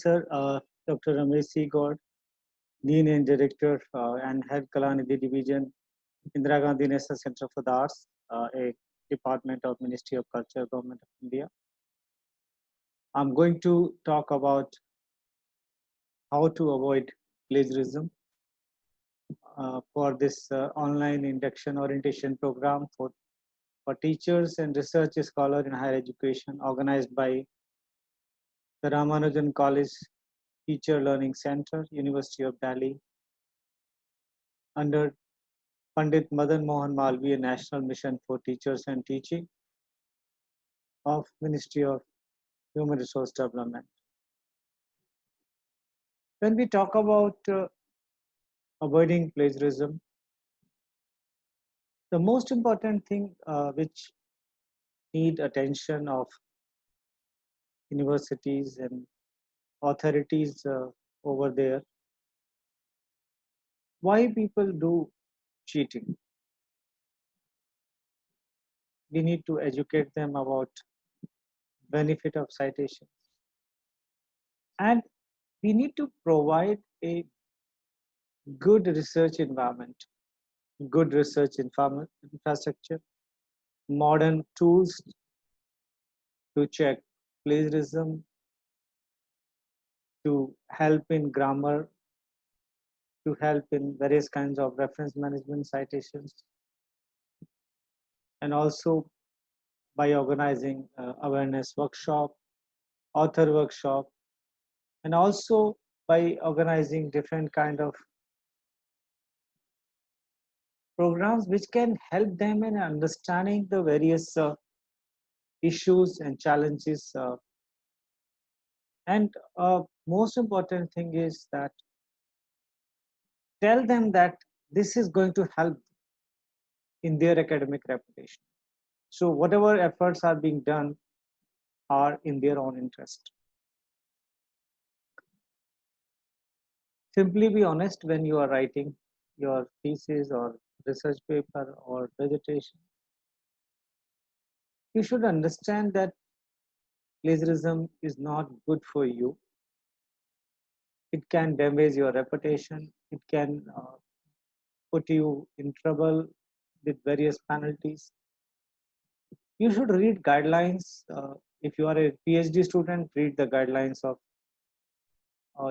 Sir, Dr. Ramesh C. God, Dean and Director and Head Kalanidhi Division, Indira Gandhi National Center for the Arts, a department of Ministry of Culture, Government of India. I'm going to talk about how to avoid plagiarism for this online induction orientation program for teachers and research scholars in higher education organized by the Ramanujan College Teacher Learning Center, University of Delhi, under Pandit Madan Mohan Malviya National Mission for Teachers and Teaching of Ministry of Human Resource Development. When we talk about avoiding plagiarism, the most important thing which need attention of universities and authorities over there, why people do cheating. We need to educate them about benefit of citation, and we need to provide a good research environment, good research infrastructure, modern tools to check plagiarism, to help in grammar, to help in various kinds of reference management citations, and also by organizing awareness workshop, author workshop, and also by organizing different kind of programs which can help them in understanding the various issues and challenges. And most important thing is that tell them that this is going to help in their academic reputation. So whatever efforts are being done are in their own interest. Simply be honest when you are writing your thesis or research paper or dissertation. You should understand that plagiarism is not good for you. It can damage your reputation. It can put you in trouble with various penalties. You should read guidelines. If you are a PhD student, read the guidelines of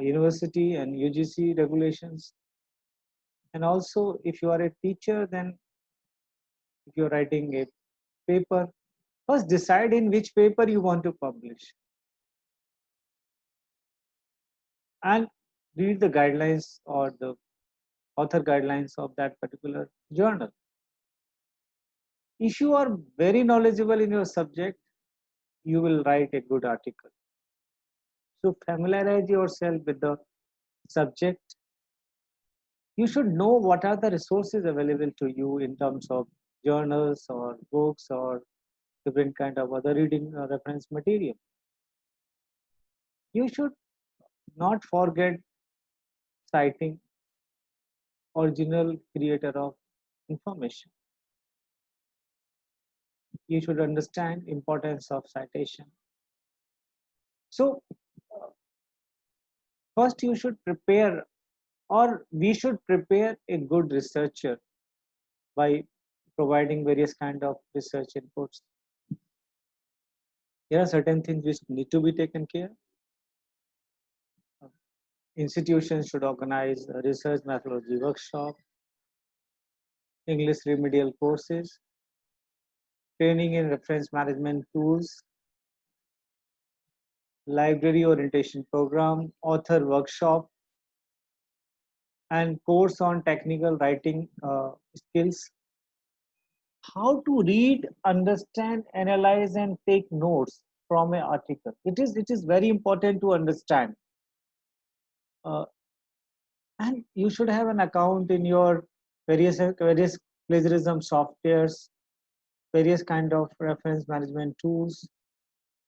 university and UGC regulations. And also, if you are a teacher, then if you're writing a paper, first decide in which paper you want to publish and read the guidelines or the author guidelines of that particular journal. If you are very knowledgeable in your subject, you will write a good article. So familiarize yourself with the subject. You should know what are the resources available to you in terms of journals or books or different kind of other reading reference material. You should not forget citing original creator of information. You should understand importance of citation. So first you should prepare, or we should prepare a good researcher by providing various kind of research inputs. There are certain things which need to be taken care. Institutions should organize a research methodology workshop, English remedial courses, training in reference management tools, library orientation program, author workshop, and course on technical writing skills. How to read, understand, analyze, and take notes from an article. It is very important to understand. Uh, and you should have an account in your various plagiarism softwares, various kind of reference management tools,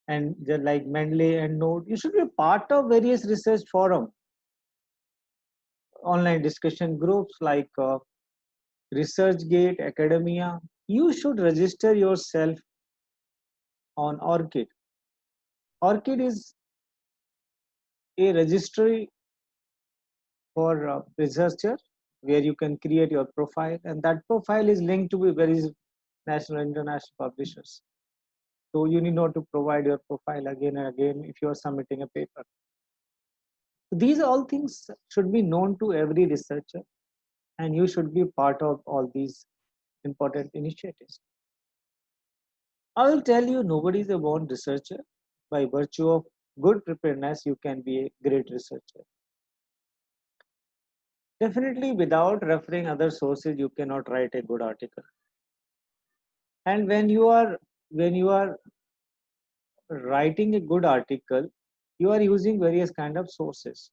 and like Mendeley and Node. You should be a part of various research forum, online discussion groups like ResearchGate, Academia. You should register yourself on ORCID. ORCID is a registry for researcher where you can create your profile, and that profile is linked to various national and international publishers. So you need not to provide your profile again and again if you are submitting a paper. These all things should be known to every researcher, and you should be part of all these important initiatives. I will tell you, nobody is a born researcher. By virtue of good preparedness, you can be a great researcher. Definitely, without referring other sources, you cannot write a good article. And when you are writing a good article, you are using various kind of sources.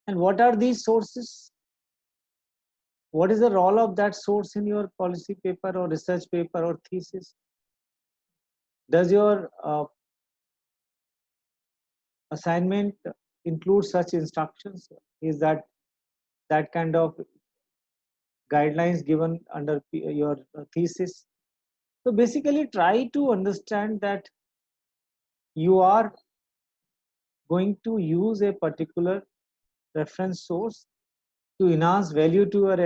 And what are these sources? What is the role of that source in your policy paper or research paper or thesis? Does your assignment include such instructions? Is that kind of guidelines given under your thesis? So basically, try to understand that you are going to use a particular reference source to enhance value to your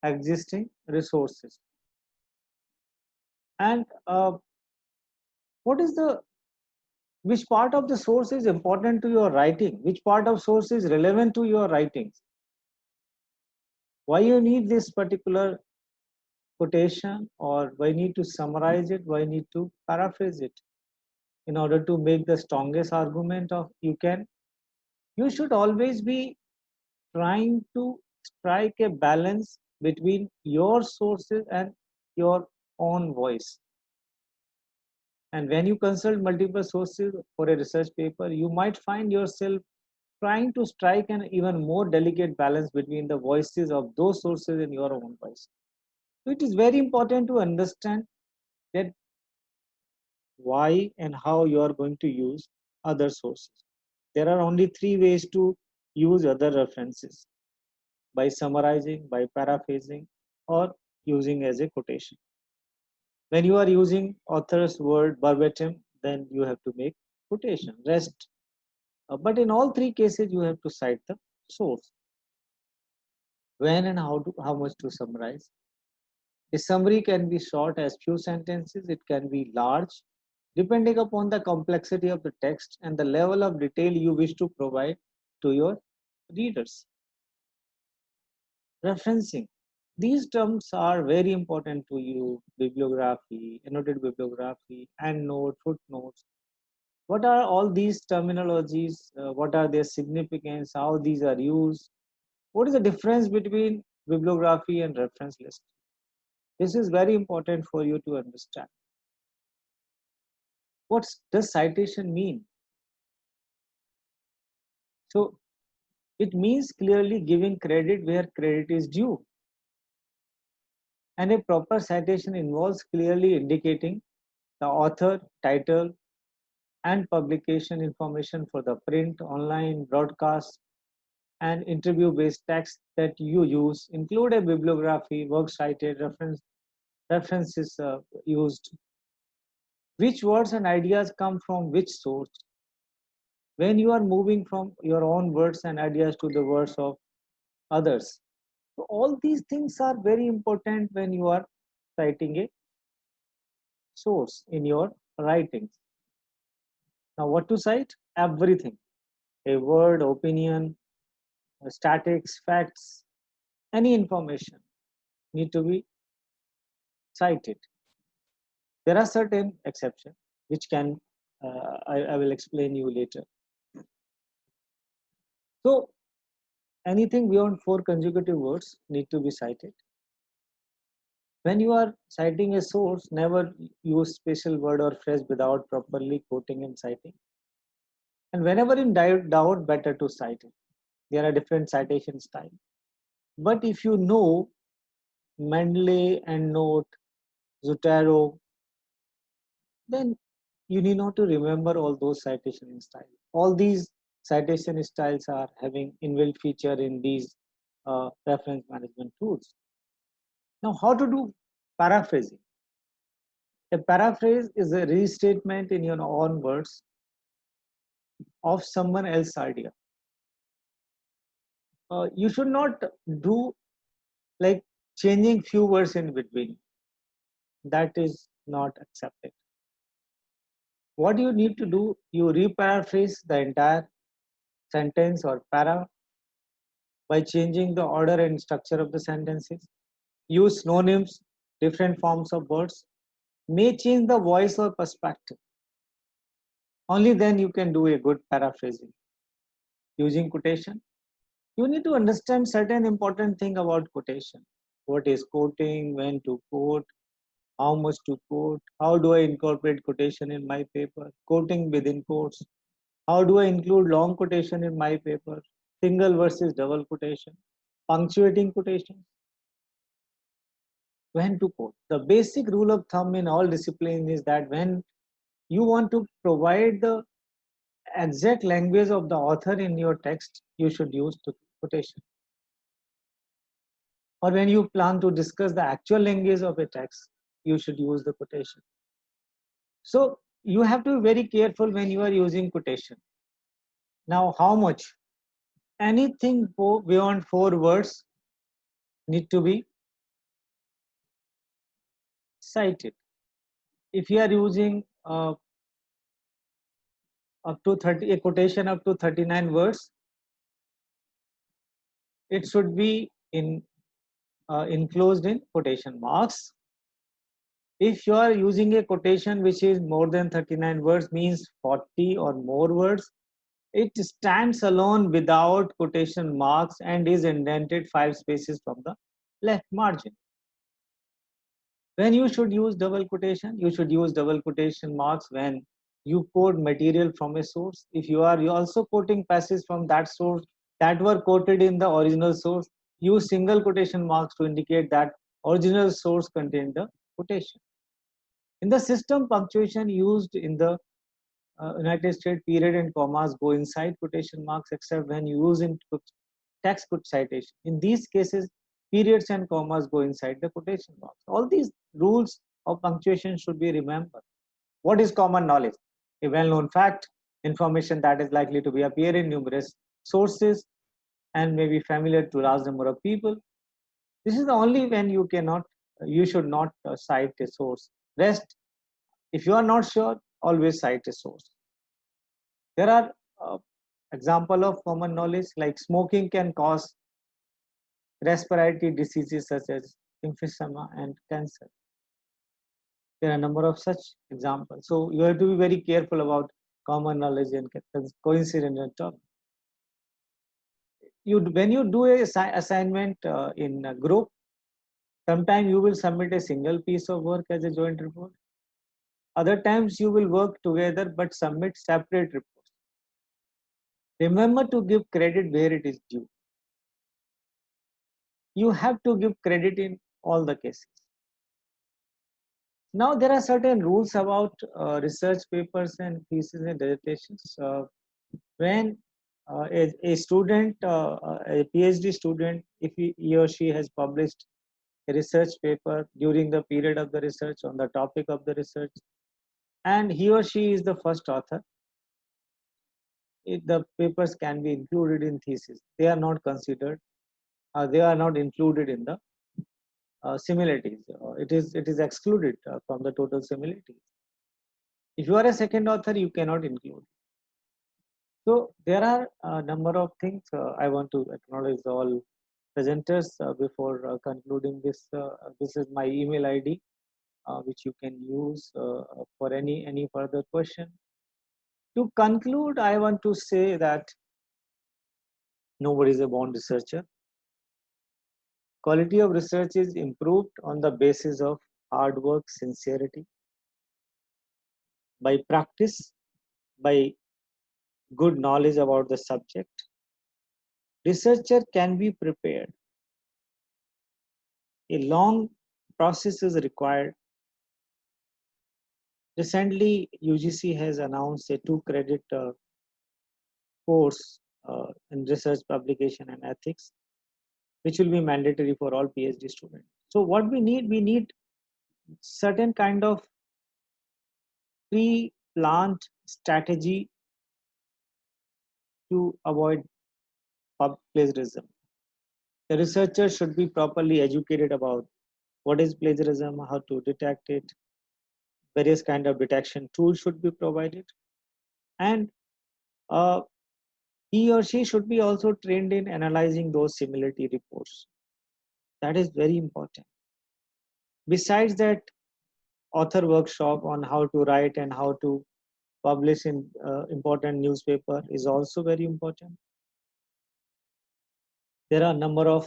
existing resources. And what is the which part of the source is important to your writing? Which part of source is relevant to your writings? Why you need this particular quotation, or why need to summarize it? Why need to paraphrase it in order to make the strongest argument of you can? You should always be trying to strike a balance between your sources and your own voice. And when you consult multiple sources for a research paper, you might find yourself trying to strike an even more delicate balance between the voices of those sources and your own voice. So it is very important to understand that why and how you are going to use other sources. There are only three ways to use other references: by summarizing, by paraphrasing, or using as a quotation. When you are using author's word verbatim, then you have to make quotation. Rest, but in all three cases, you have to cite the source. When and how much to summarize? A summary can be short as few sentences. It can be large, depending upon the complexity of the text and the level of detail you wish to provide to your readers. Referencing. These terms are very important to you: bibliography, annotated bibliography, endnote, footnotes. What are all these terminologies? What are their significance? How these are used? What is the difference between bibliography and reference list? This is very important for you to understand. What does citation mean? So it means clearly giving credit where credit is due. And a proper citation involves clearly indicating the author, title, and publication information for the print, online, broadcast, and interview-based text that you use. Include a bibliography, works cited, references used, which words and ideas come from which source. When you are moving from your own words and ideas to the words of others. So all these things are very important when you are citing a source in your writings. Now, what to cite? Everything. A word, opinion, statics, facts, any information need to be cited. There are certain exceptions which I will explain you later. So anything beyond 4 consecutive words need to be cited. When you are citing a source, never use special word or phrase without properly quoting and citing. And whenever in doubt, better to cite it. There are different citation styles. But if you know Mendeley, EndNote, Zotero, then you need not to remember all those citation styles. All these citation styles are having inbuilt feature in these reference management tools. Now, how to do paraphrasing? A paraphrase is a restatement in your own words of someone else's idea. You should not do like changing few words in between. That is not accepted. What you need to do, you reparaphrase the entire sentence or para by changing the order and structure of the sentences. Use synonyms, different forms of words, may change the voice or perspective. Only then you can do a good paraphrasing. Using quotation, you need to understand certain important thing about quotation. What is quoting, when to quote, how much to quote, how do I incorporate quotation in my paper, quoting within quotes, how do I include long quotation in my paper, single versus double quotation, punctuating quotation, when to quote. The basic rule of thumb in all disciplines is that when you want to provide the exact language of the author in your text, you should use the quotation. Or when you plan to discuss the actual language of a text, you should use the quotation. So you have to be very careful when you are using quotation. Now, how much? Anything beyond 4 words need to be cited. If you are using up to 30, a quotation up to 39 words, it should be enclosed in quotation marks. If you are using a quotation which is more than 39 words, means 40 or more words, it stands alone without quotation marks and is indented 5 spaces from the left margin. When you should use double quotation, you should use double quotation marks when you quote material from a source. If you are also quoting passages from that source that were quoted in the original source, use single quotation marks to indicate that original source contained the quotation. In the system, punctuation used in the United States, period and commas go inside quotation marks except when used in text citation. In these cases, periods and commas go inside the quotation marks. All these rules of punctuation should be remembered. What is common knowledge? A well-known fact, information that is likely to be appear in numerous sources and may be familiar to large number of people. This is the only when you should not cite a source. Rest, if you are not sure, always cite a source. There are example of common knowledge like smoking can cause respiratory diseases such as emphysema and cancer. There are a number of such examples. So you have to be very careful about common knowledge and coincident topic. When you do a assignment in a group, sometimes you will submit a single piece of work as a joint report. Other times you will work together but submit separate reports. Remember to give credit where it is due. You have to give credit in all the cases. Now there are certain rules about research papers and thesis and dissertations. When a student, a PhD student, if he or she has published a research paper during the period of the research on the topic of the research, and he or she is the first author, the papers can be included in thesis. They are not considered, they are not included in the similarities. It is excluded from the total similarities. If you are a second author, you cannot include. So there are a number of things I want to acknowledge all presenters before concluding this. This is my email ID, which you can use for any further question. To conclude, I want to say that nobody is a born researcher. Quality of research is improved on the basis of hard work, sincerity, by practice, by good knowledge about the subject. Researcher can be prepared. A long process is required. Recently, UGC has announced a 2-credit course in research publication and ethics, which will be mandatory for all PhD students. So what we need certain kind of pre-planned strategy to avoid plagiarism. The researcher should be properly educated about what is plagiarism, how to detect it, various kind of detection tools should be provided, and uh, he or she should be also trained in analyzing those similarity reports. That is very important. Besides that, author workshop on how to write and how to publish in important newspaper is also very important. There are a number of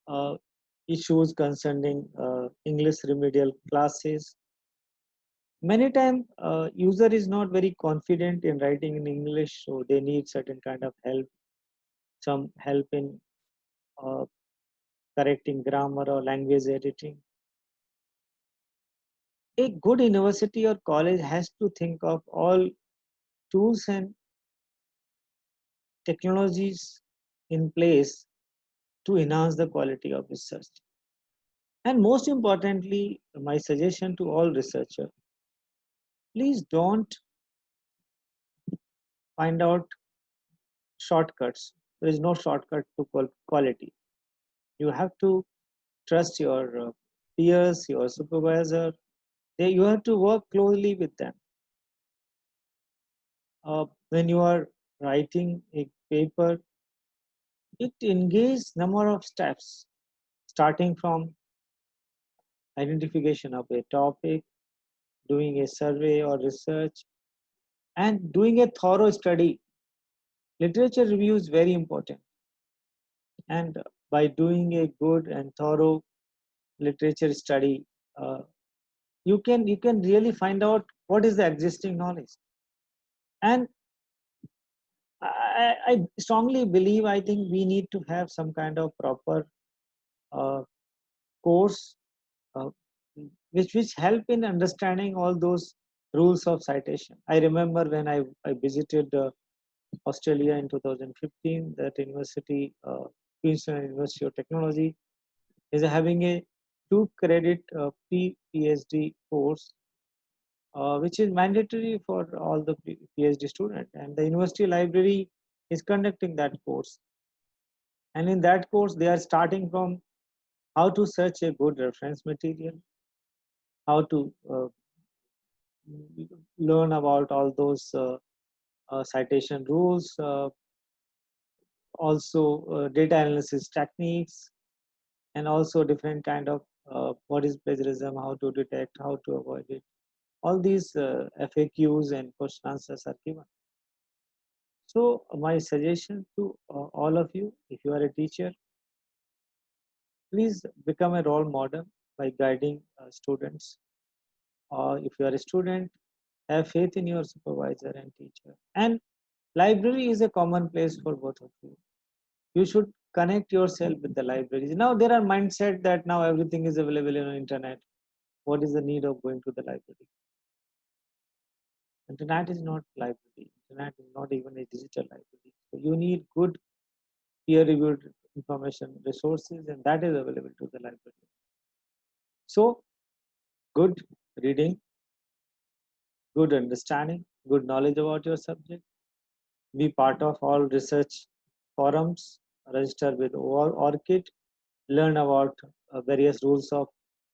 uh, issues concerning English remedial classes. Many times user is not very confident in writing in English, so they need certain kind of help, some help in uh, correcting grammar or language editing. A good university or college has to think of all tools and technologies in place to enhance the quality of research. And most importantly, my suggestion to all researchers, please don't find out shortcuts. There is no shortcut to quality. You have to trust your peers, your supervisor. You have to work closely with them. When you are writing a paper, it engages number of steps, starting from identification of a topic, doing a survey or research, and doing a thorough study. Literature review is very important, and by doing a good and thorough literature study, uh, you can really find out what is the existing knowledge. And I strongly believe, I think we need to have some kind of proper uh, course uh, which help in understanding all those rules of citation. I remember when I visited Australia in 2015, that university, Queensland University of Technology, is having a 2 credit PhD course, which is mandatory for all the PhD student. And the university library is conducting that course. And in that course, they are starting from how to search a good reference material, how to learn about all those citation rules, also data analysis techniques, and also different kind of what is plagiarism, how to detect, how to avoid it. All these FAQs and question answers are given. So my suggestion to all of you, if you are a teacher, please become a role model by guiding students. Or if you are a student, have faith in your supervisor and teacher. And library is a common place for both of you. You should connect yourself with the libraries. Now there are mindset that now everything is available on internet. What is the need of going to the library? Internet is not library. Internet is not even a digital library. So you need good peer-reviewed information resources, and that is available to the library. So good reading, good understanding, good knowledge about your subject. Be part of all research forums, register with ORCID, learn about various rules of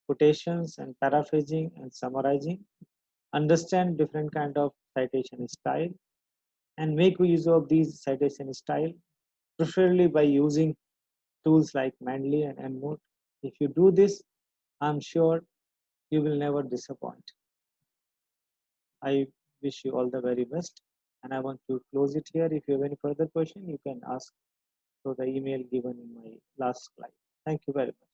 quotations and paraphrasing and summarizing, understand different kind of citation style, and make use of these citation style, preferably by using tools like Mendeley and EndNote. If you do this, I'm sure you will never disappoint. I wish you all the very best, and I want to close it here. If you have any further question, you can ask through the email given in my last slide. Thank you very much.